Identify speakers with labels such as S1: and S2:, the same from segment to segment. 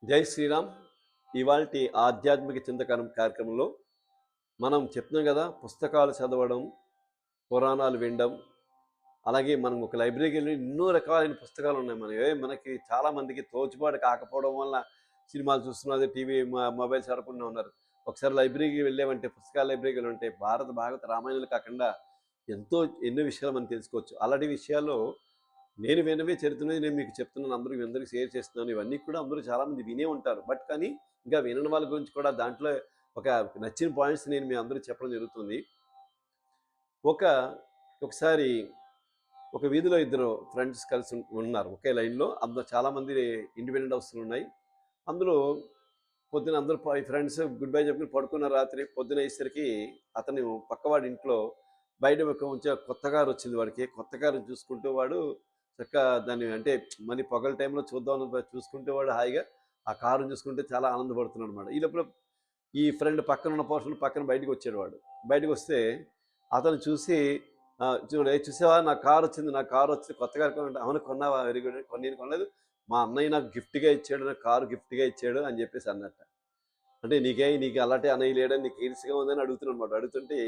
S1: జై శ్రీరామ్. ఇవాల్టి ఆధ్యాత్మిక చింతకరం కార్యక్రమంలో మనం చెప్తున్నాం కదా, పుస్తకాలు చదవడం, పురాణాలు వినడం. అలాగే మనం ఒక లైబ్రరీకి వెళ్ళి ఎన్నో రకాలైన పుస్తకాలు ఉన్నాయి. మనకి చాలా మందికి తోచుబాటు కాకపోవడం వల్ల సినిమాలు చూస్తున్నది, టీవీ మొబైల్స్ ఆడకుండా ఉన్నారు. ఒకసారి లైబ్రరీకి వెళ్ళామంటే, పుస్తకాల లైబ్రరీకి వెళ్ళామంటే భారత భాగవత రామాయణాలు కాకుండా ఎన్నో విషయాలు మనం తెలుసుకోవచ్చు. అలాంటి విషయాల్లో నేను విన్నవే చరిత్రనే నేను మీకు చెప్తున్నాను, అందరికీ షేర్ చేస్తున్నాను. ఇవన్నీ కూడా అందరూ చాలామంది వినే ఉంటారు. బట్ కానీ ఇంకా వినని వాళ్ళ గురించి కూడా దాంట్లో ఒక నచ్చిన పాయింట్స్ నేను మీ అందరూ చెప్పడం జరుగుతుంది. ఒక ఒకసారి ఒక వీధిలో ఇద్దరు ఫ్రెండ్స్ కలిసి ఉన్నారు ఒకే లైన్లో. అందులో చాలామంది ఇండిపెండెంట్ హౌస్లు ఉన్నాయి. అందులో పొద్దున అందరూ ఫ్రెండ్స్ గుడ్ బై చెప్పి పడుకున్న రాత్రి పొద్దున అయ్యేసరికి అతను పక్కవాడి ఇంట్లో బయట కొంచెం కొత్త కారు వచ్చింది వాడికి. కొత్త కారు చూసుకుంటూ వాడు చక్కగా దాన్ని అంటే మళ్ళీ పగల టైంలో చూద్దామని చూసుకుంటే వాడు హాయిగా ఆ కారుని చూసుకుంటే చాలా ఆనందపడుతున్నాడు అనమాట. ఈ లోపల ఈ ఫ్రెండ్ పక్కన ఉన్న పోర్షన్ పక్కన బయటకు వచ్చాడు. వాడు బయటకు వస్తే అతను చూసి చూడు చూసావా, నా కారు వచ్చింది, నా కారు వచ్చి కొత్త కారు కొనంటే, అవును కొన్నావా, వెరీ గుడ్, నేను కొనలేదు, మా అన్నయ్య నాకు గిఫ్ట్గా ఇచ్చాడు, నా కారు గిఫ్ట్గా ఇచ్చాడు అని చెప్పేసి అన్నట్ట. అంటే నీకు అలాంటి అన్నయ్య లేడని నీకు ఈర్ష్యగా ఉందని అడుగుతున్నాడు అనమాట. అడుగుతుంటే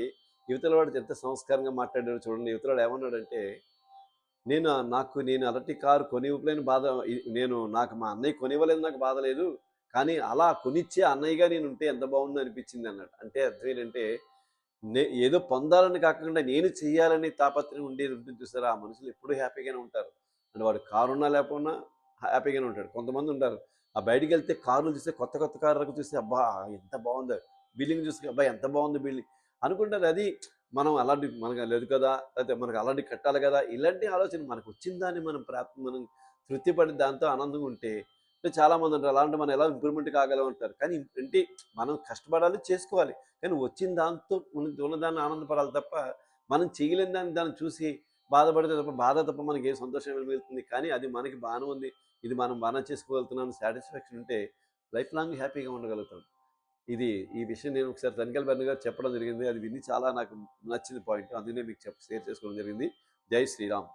S1: యువతల వాడు ఎంత సంస్కారంగా మాట్లాడాడు చూడండి. యువతలాడు ఏమన్నాడంటే, నేను అలాంటి కారు కొనివ్వలేని బాధ, నాకు మా అన్నయ్య కొనివ్వలేదు, నాకు బాధ లేదు, కానీ అలా కొనిచ్చే అన్నయ్యగా నేను ఉంటే ఎంత బాగుందో అనిపించింది అన్నాడు. అంటే అర్థం ఏంటంటే, ఏదో పొందాలని కాకుండా నేను చెయ్యాలని తాపత్రయం ఉండేది ఉంటుంది చూసారా, ఆ మనుషులు ఎప్పుడూ హ్యాపీగానే ఉంటారు. అంటే వాడు కారున్నా లేకపోయినా హ్యాపీగానే ఉంటాడు. కొంతమంది ఉంటారు, ఆ బయటికి వెళ్తే కార్లు చూస్తే కొత్త కొత్త కార్లకు చూస్తే అబ్బా ఎంత బాగుందో, బిల్డింగ్ చూస్తే అబ్బా ఎంత బాగుంది బిల్డింగ్ అనుకుంటారు. అది మనం అలాంటి మనకు లేదు కదా, లేకపోతే మనకు అలాంటి కట్టాలి కదా, ఇలాంటి ఆలోచన మనకు వచ్చిన దాన్ని మనం తృప్తిపడి దాంతో ఆనందంగా ఉంటే అంటే చాలామంది అంటారు అలాంటి మనం ఎలా ఇంప్రూవ్మెంట్ కాగలం అంటారు. కానీ ఏంటి, మనం కష్టపడాలి, చేసుకోవాలి, కానీ వచ్చిన దాంతో ఉన్నదాన్ని ఆనందపడాలి తప్ప మనం చేయలేని దాన్ని చూసి బాధపడితే తప్ప మనకి ఏ సంతోషం మిగులుతుంది. కానీ అది మనకి బాగానే ఉంది, ఇది మనం బాగా చేసుకోగలుగుతున్నాం సాటిస్ఫాక్షన్ ఉంటే లైఫ్ లాంగ్ హ్యాపీగా ఉండగలుగుతాం. ఈ విషయం నేను ఒకసారి తనికెల్ బెర్న్ గారు చెప్పడం జరిగింది. అది విని చాలా నాకు నచ్చిన పాయింట్, అందుకనే మీకు షేర్ చేసుకోవడం జరిగింది. జై శ్రీరామ్.